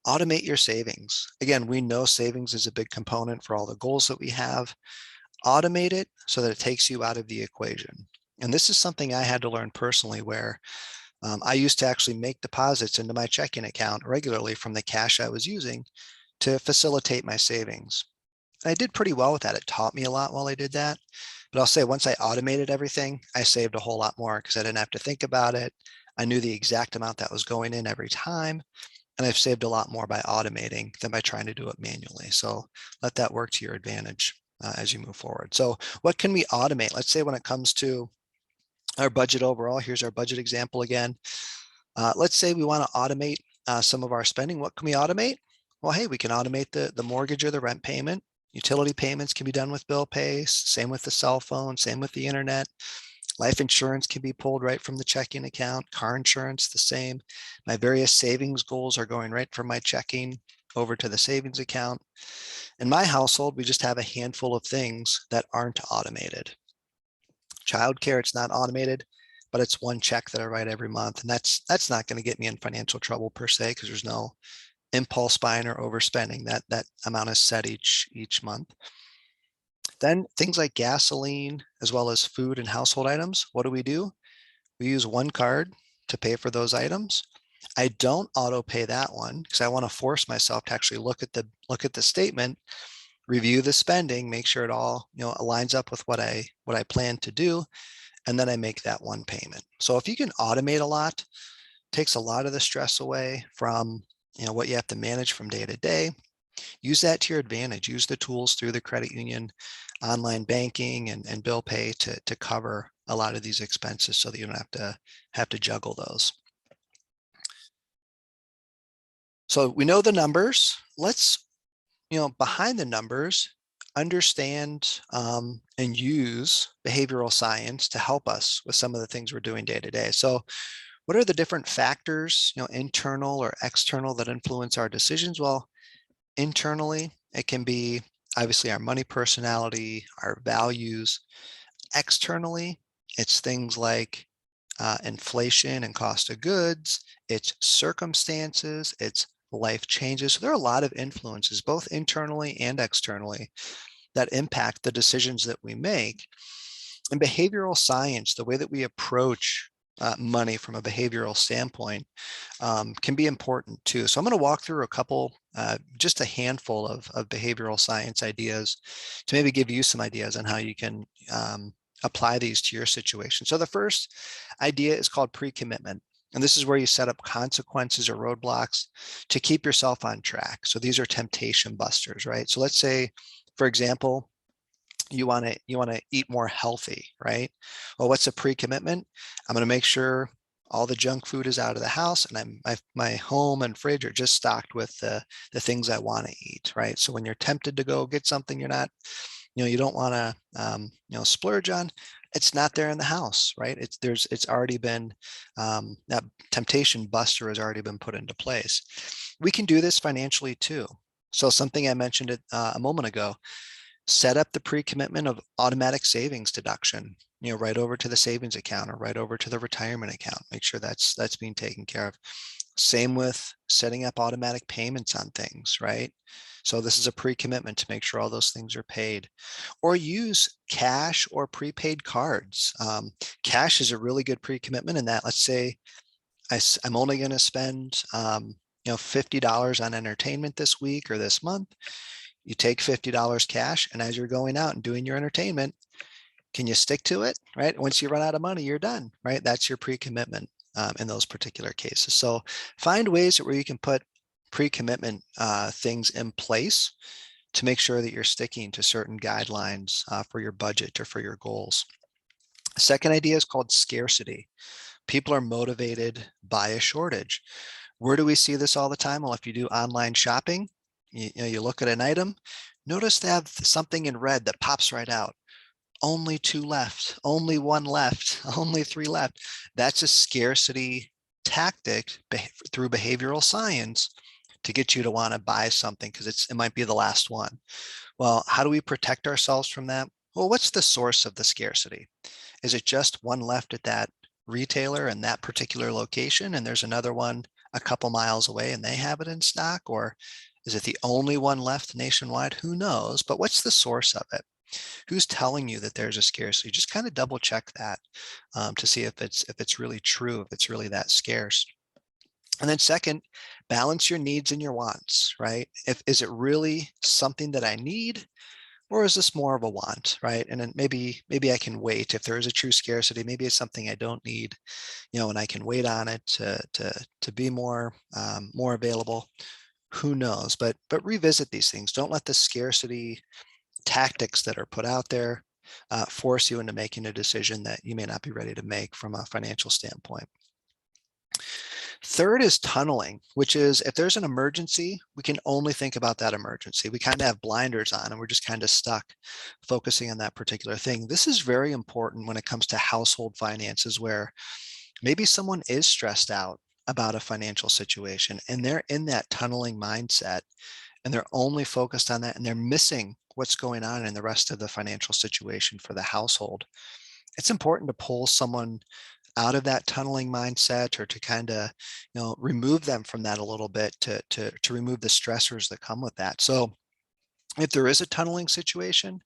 B: automate your savings. Again, we know savings is a big component for all the goals that we have. Automate it so that it takes you out of the equation. And this is something I had to learn personally where I used to actually make deposits into my checking account regularly from the cash I was using to facilitate my savings. And I did pretty well with that. It taught me a lot while I did that. But I'll say once I automated everything, I saved a whole lot more because I didn't have to think about it. I knew the exact amount that was going in every time. And I've saved a lot more by automating than by trying to do it manually. So let that work to your advantage as you move forward. So what can we automate? Let's say when it comes to our budget overall, here's our budget example again. Let's say we want to automate some of our spending. What can we automate? Well, hey, we can automate the mortgage or the rent payment. Utility payments can be done with bill pay. Same with the cell phone, same with the internet. Life insurance can be pulled right from the checking account. Car insurance, the same. My various savings goals are going right from my checking over to the savings account. In my household, we just have a handful of things that aren't automated. Childcare, it's not automated, but it's one check that I write every month. And that's not going to get me in financial trouble per se, because there's no impulse buying or overspending. That amount is set each month. Then things like gasoline, as well as food and household items. What do? We use one card to pay for those items. I don't auto pay that one because I want to force myself to actually look at the statement, review the spending, make sure it all aligns up with what I plan to do, and then I make that one payment. So if you can automate a lot, it takes a lot of the stress away from what you have to manage from day to day. Use that to your advantage. Use the tools through the credit union, online banking, and bill pay to cover a lot of these expenses so that you don't have to juggle those. So we know the numbers. Let's, behind the numbers, understand and use behavioral science to help us with some of the things we're doing day to day. So what are the different factors, internal or external, that influence our decisions? Well, internally, it can be obviously our money personality, our values. Externally, it's things like inflation and cost of goods, it's circumstances, it's life changes. So there are a lot of influences, both internally and externally, that impact the decisions that we make. And behavioral science, the way that we approach money from a behavioral standpoint, can be important too. So I'm going to walk through a couple, just a handful of behavioral science ideas to maybe give you some ideas on how you can apply these to your situation. So the first idea is called pre-commitment. And this is where you set up consequences or roadblocks to keep yourself on track. So these are temptation busters, right? So let's say, for example, you want to eat more healthy, right? Well, what's a pre-commitment? I'm going to make sure all the junk food is out of the house, and my home and fridge are just stocked with the things I want to eat, right? So when you're tempted to go get something you don't want to splurge on, it's not there in the house, right? It's already been that temptation buster has already been put into place. We can do this financially too. So something I mentioned a moment ago, set up the pre-commitment of automatic savings deduction, right over to the savings account or right over to the retirement account. Make sure that's being taken care of. Same with setting up automatic payments on things, right? So this is a pre-commitment to make sure all those things are paid. Or use cash or prepaid cards. Cash is a really good pre-commitment in that. Let's say I'm only going to spend $50 on entertainment this week or this month. You take $50 cash, and as you're going out and doing your entertainment, can you stick to it, right? Once you run out of money, you're done, right? That's your pre-commitment in those particular cases. So find ways where you can put pre-commitment things in place to make sure that you're sticking to certain guidelines for your budget or for your goals. The second idea is called scarcity. People are motivated by a shortage. Where do we see this all the time? Well, if you do online shopping, you look at an item, notice they have something in red that pops right out. Only two left, only one left, only three left. That's a scarcity tactic through behavioral science to get you to want to buy something because it might be the last one. Well, how do we protect ourselves from that? Well, what's the source of the scarcity? Is it just one left at that retailer in that particular location and there's another one a couple miles away and they have it in stock? Or is it the only one left nationwide? Who knows? But what's the source of it? Who's telling you that there's a scarcity? Just kind of double check that to see if it's really true, if it's really that scarce. And then second, balance your needs and your wants, right? Is it really something that I need, or is this more of a want, right? And then maybe I can wait. If there is a true scarcity, maybe it's something I don't need, and I can wait on it to be more more available. Who knows? But revisit these things. Don't let the scarcity tactics that are put out there force you into making a decision that you may not be ready to make from a financial standpoint. Third is tunneling, which is if there's an emergency, we can only think about that emergency. We kind of have blinders on and we're just kind of stuck focusing on that particular thing. This is very important when it comes to household finances, where maybe someone is stressed out about a financial situation and they're in that tunneling mindset and they're only focused on that and they're missing what's going on in the rest of the financial situation for the household. It's important to pull someone out of that tunneling mindset or to kind of remove them from that a little bit to remove the stressors that come with that. So if there is a tunneling situation,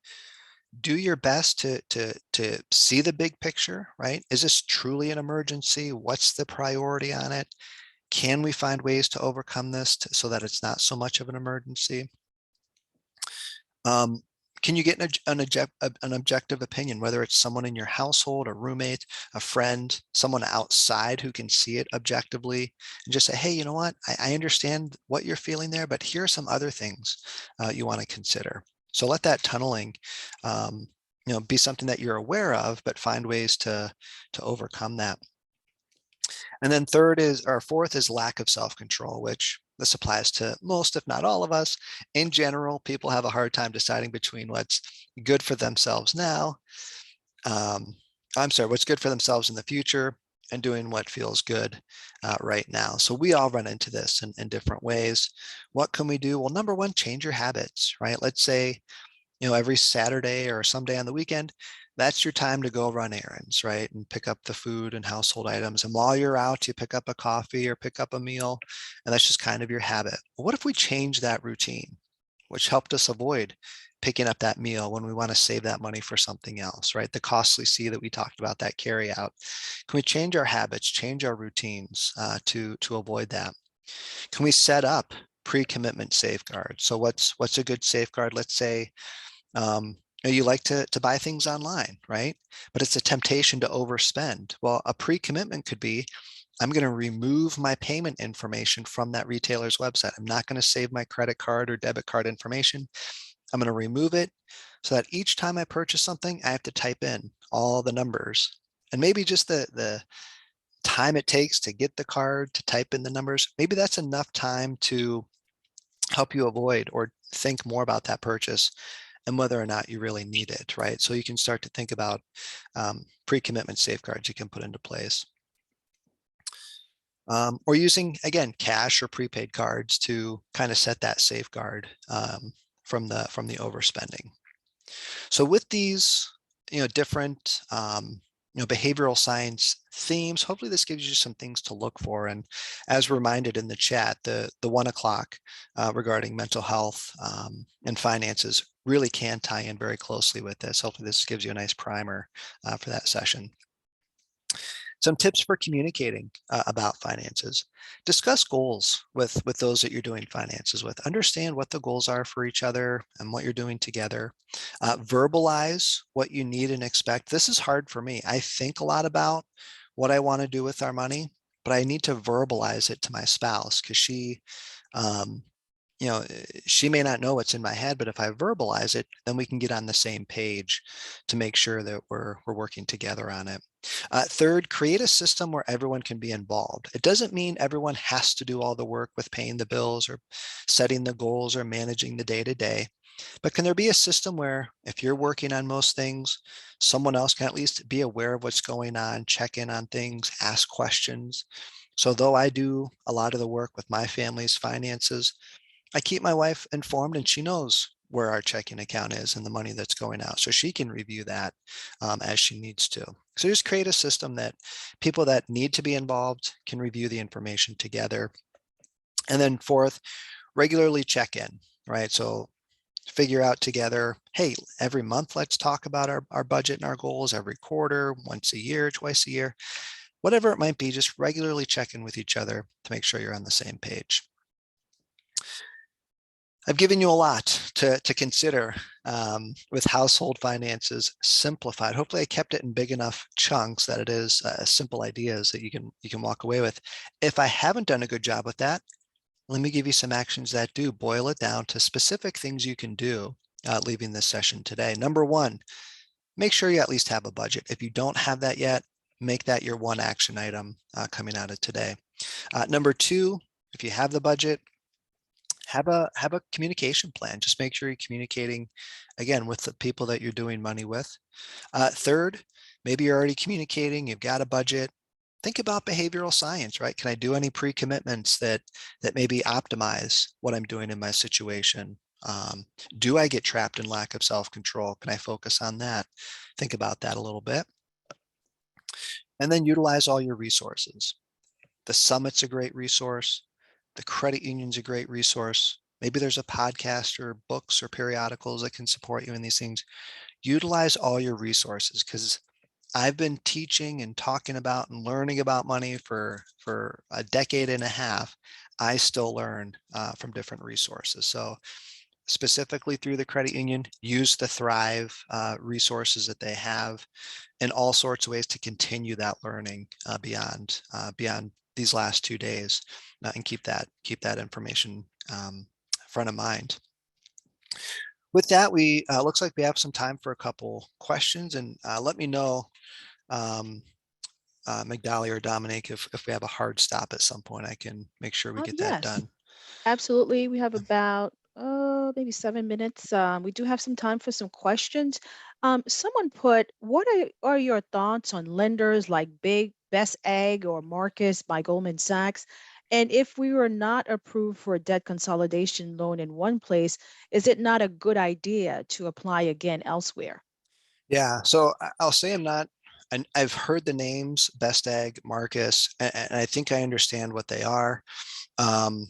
B: do your best to see the big picture, right? Is this truly an emergency? What's the priority on it? Can we find ways to overcome this so that it's not so much of an emergency? Um, can you get an objective opinion, whether it's someone in your household, a roommate, a friend, someone outside who can see it objectively, and just say, hey, you know what? I understand what you're feeling there, but here are some other things you want to consider. So let that tunneling, be something that you're aware of, but find ways to overcome that. And then fourth is lack of self-control, which this applies to most, if not all of us. In general, people have a hard time deciding between what's good for themselves now. What's good for themselves in the future and doing what feels good right now. So we all run into this in different ways. What can we do? Well, number one, change your habits, right? Let's say, every Saturday or someday on the weekend, that's your time to go run errands, right? And pick up the food and household items. And while you're out, you pick up a coffee or pick up a meal, and that's just kind of your habit. Well, what if we change that routine, which helped us avoid picking up that meal when we want to save that money for something else, right? The costly C that we talked about, that carry out. Can we change our habits, change our routines to avoid that? Can we set up pre-commitment safeguards? So what's a good safeguard? Let's say you like to buy things online, right? But it's a temptation to overspend. Well, a pre-commitment could be, I'm going to remove my payment information from that retailer's website. I'm not going to save my credit card or debit card information. I'm going to remove it so that each time I purchase something, I have to type in all the numbers. And maybe just the time it takes to get the card, to type in the numbers, maybe that's enough time to help you avoid or think more about that purchase and whether or not you really need it, right? So you can start to think about pre-commitment safeguards you can put into place. Or using, again, cash or prepaid cards to kind of set that safeguard from the overspending. So with these, different behavioral science themes, hopefully this gives you some things to look for. And as reminded in the chat, the 1 o'clock regarding mental health and finances really can tie in very closely with this. Hopefully this gives you a nice primer for that session. Some tips for communicating about finances. Discuss goals with those that you're doing finances with. Understand what the goals are for each other and what you're doing together. Verbalize what you need and expect. This is hard for me. I think a lot about what I want to do with our money, but I need to verbalize it to my spouse because um, she may not know what's in my head, but if I verbalize it, then we can get on the same page to make sure that we're working together on it. Third, create a system where everyone can be involved. It doesn't mean everyone has to do all the work with paying the bills or setting the goals or managing the day to day. But can there be a system where if you're working on most things, someone else can at least be aware of what's going on, check in on things, ask questions? So though I do a lot of the work with my family's finances, I keep my wife informed and she knows where our checking account is and the money that's going out. So she can review that as she needs to. So just create a system that people that need to be involved can review the information together. And then fourth, regularly check in, right? So figure out together, hey, every month, let's talk about our budget and our goals every quarter, once a year, twice a year, whatever it might be, just regularly check in with each other to make sure you're on the same page. I've given you a lot to consider with household finances simplified. Hopefully I kept it in big enough chunks that it is simple ideas that you can walk away with. If I haven't done a good job with that, let me give you some actions that do boil it down to specific things you can do leaving this session today. Number one, make sure you at least have a budget. If you don't have that yet, make that your one action item coming out of today. Number two, if you have the budget, have a communication plan. Just make sure you're communicating again with the people that you're doing money with. Third, maybe you're already communicating, you've got a budget. Think about behavioral science, right? Can I do any pre-commitments that maybe optimize what I'm doing in my situation? Do I get trapped in lack of self-control? Can I focus on that? Think about that a little bit. And then utilize all your resources. The summit's a great resource. The credit union's a great resource. Maybe there's a podcast or books or periodicals that can support you in these things. Utilize all your resources because I've been teaching and talking about and learning about money for a decade and a half. I still learn from different resources. So specifically through the credit union, use the Thrive resources that they have in all sorts of ways to continue that learning beyond these last 2 days and keep that information front of mind. With that, we looks like we have some time for a couple questions, and let me know, um, Migdalia or Dominic, if we have a hard stop at some point, I can make sure we get that
A: Yes,
B: done.
A: absolutely. We have about maybe 7 minutes. We do have some time for some questions. Someone put, what are your thoughts on lenders like Best Egg or Marcus by Goldman Sachs? And if we were not approved for a debt consolidation loan in one place, is it not a good idea to apply again elsewhere?
B: Yeah, so I'll say I'm not, and I've heard the names Best Egg, Marcus, and I think I understand what they are. Um,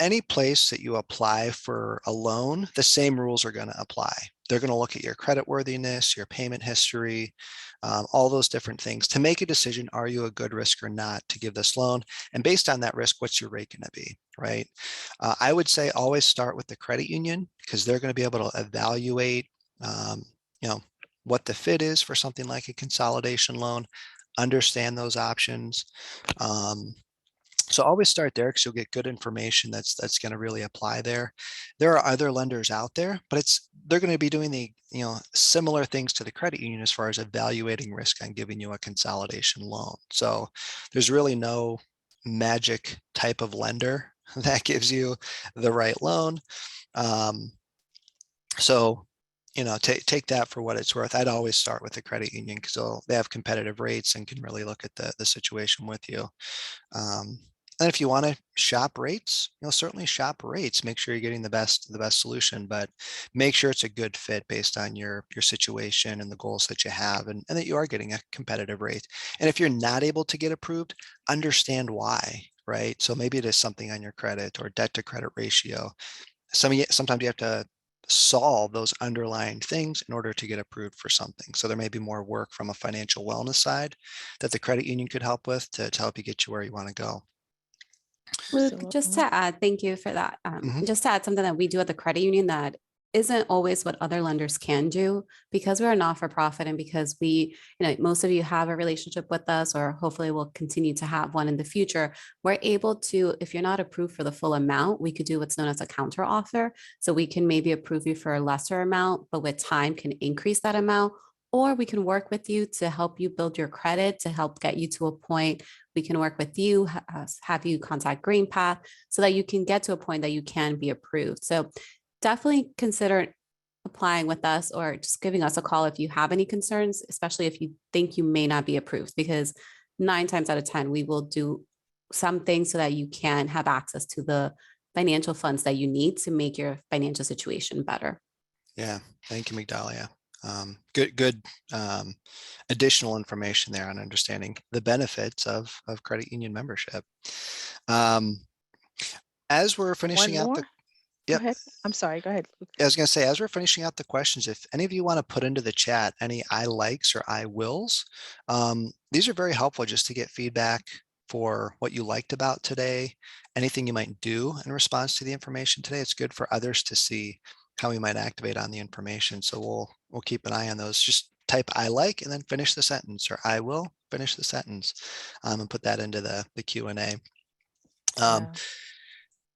B: any place that you apply for a loan, the same rules are going to apply. They're going to look at your credit worthiness, your payment history, all those different things to make a decision. Are you a good risk or not to give this loan? And based on that risk, what's your rate going to be, right? I would say always start with the credit union because they're going to be able to evaluate, um, you know, what the fit is for something like a consolidation loan, understand those options. Um, so always start there because you'll get good information that's going to really apply there. There are other lenders out there, but they're going to be doing the similar things to the credit union as far as evaluating risk on giving you a consolidation loan. So there's really no magic type of lender that gives you the right loan. Um, so take that for what it's worth. I'd always start with the credit union because they have competitive rates and can really look at the situation with you. Um, and if you want to shop rates, certainly shop rates. Make sure you're getting the best solution, but make sure it's a good fit based on your situation and the goals that you have, and that you are getting a competitive rate. And if you're not able to get approved, understand why, right? So maybe it is something on your credit or debt to credit ratio. Sometimes you have to solve those underlying things in order to get approved for something. So there may be more work from a financial wellness side that the credit union could help with to help you get you where you want to go.
C: Luke, just to
A: Absolutely.
C: add, thank you for that.
B: Mhm.
C: Just to add something that we do at the credit union that isn't always what other lenders can do because we're a not-for-profit and because most of you have a relationship with us or hopefully will continue to have one in the future. We're able to, if you're not approved for the full amount, we could do what's known as a counter offer. So we can maybe approve you for a lesser amount, but with time can increase that amount. Or we can work with you to help you build your credit to help get you to a point. We can work with you, have you contact GreenPath so that you can get to a point that you can be approved. So definitely consider applying with us or just giving us a call if you have any concerns, especially if you think you may not be approved, because 9 times out of 10, we will do something so that you can have access to the financial funds that you need to make your financial situation better.
B: Yeah, thank you, Migdalia. Good additional information there on understanding the benefits of credit union membership. Um, as we're
A: One
B: finishing out the,
A: more. Go
B: yep,
A: ahead. I'm sorry. Go ahead, Luke.
B: I was going to say, as we're finishing out the questions, if any of you want to put into the chat any I likes or I wills, these are very helpful just to get feedback for what you liked about today, anything you might do in response to the information today. It's good for others to see how we might activate on the information. So we'll keep an eye on those. Just type I like and then finish the sentence, or I will finish the sentence, and put that into the Q&A. Um,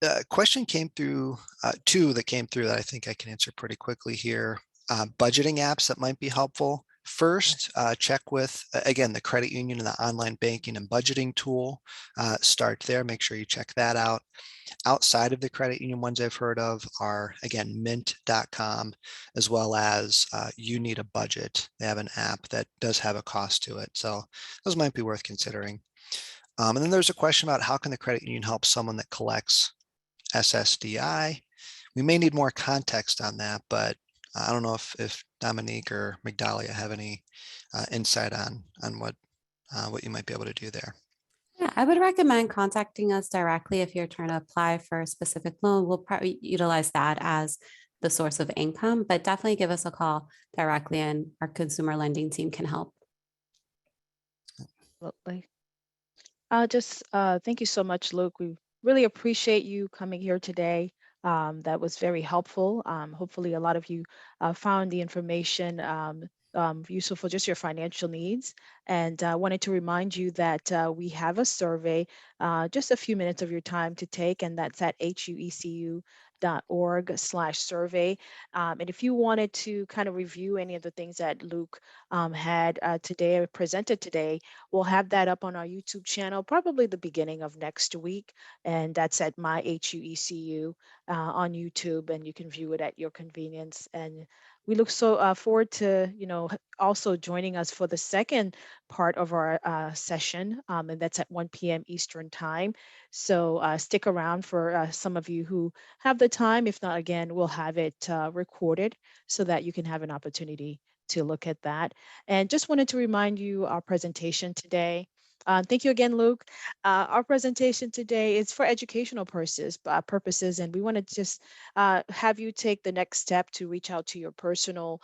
A: Yeah.
B: question came through, two that came through that I think I can answer pretty quickly here. Budgeting apps that might be helpful. First, check with, again, the credit union and the online banking and budgeting tool. Start there, make sure you check that out. Outside of the credit union, ones I've heard of are, again, mint.com, as well as You Need a Budget. They have an app that does have a cost to it. So those might be worth considering. And then there's a question about how can the credit union help someone that collects SSDI. We may need more context on that, but I don't know if Dominique or Migdalia have any insight on what you might be able to do there.
C: Yeah, I would recommend contacting us directly if you're trying to apply for a specific loan. We'll probably utilize that as the source of income, but definitely give us a call directly and our consumer lending team can help.
A: Absolutely. Just thank you so much, Luke. We really appreciate you coming here today. That was very helpful. Hopefully, a lot of you found the information useful for just your financial needs. And I wanted to remind you that we have a survey, just a few minutes of your time to take, and that's at huecu.org/survey. And if you wanted to kind of review any of the things that Luke had today or presented today, we'll have that up on our YouTube channel, probably the beginning of next week. And that's at my HUECU on YouTube, and you can view it at your convenience. And we look so forward to, also joining us for the second part of our session, and that's at 1 p.m. Eastern Time. So stick around for some of you who have the time. If not, again, we'll have it recorded so that you can have an opportunity to look at that. And just wanted to remind you our presentation today. Thank you again, Luke. Our presentation today is for educational purposes, and we want to just have you take the next step to reach out to your personal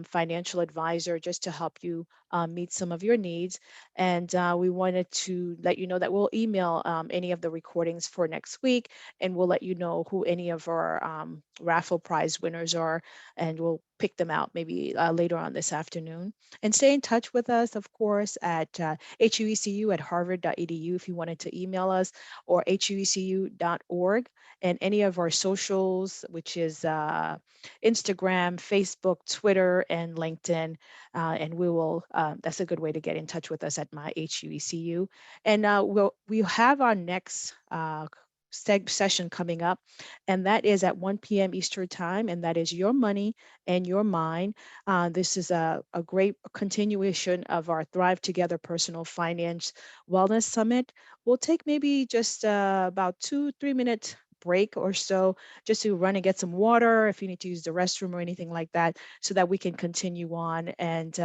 A: financial advisor just to help you meet some of your needs. And we wanted to let you know that we'll email any of the recordings for next week, and we'll let you know who any of our raffle prize winners are, and we'll pick them out maybe later on this afternoon. And stay in touch with us, of course, at huecu@harvard.edu if you wanted to email us, or huecu.org, and any of our socials, which is Instagram, Facebook, Twitter, and LinkedIn. And we will, that's a good way to get in touch with us at my HUECU. And we'll have our next session coming up, and that is at 1 p.m. Eastern Time, and that is Your Money and Your Mind. This is a great continuation of our Thrive Together Personal Finance Wellness Summit. We'll take maybe just about 2-3 minute break or so, just to run and get some water if you need to use the restroom or anything like that, so that we can continue on. And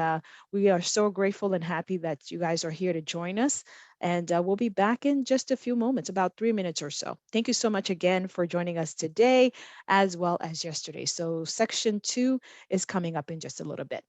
A: we are so grateful and happy that you guys are here to join us. And we'll be back in just a few moments, about 3 minutes or so. Thank you so much again for joining us today as well as yesterday. So section 2 is coming up in just a little bit.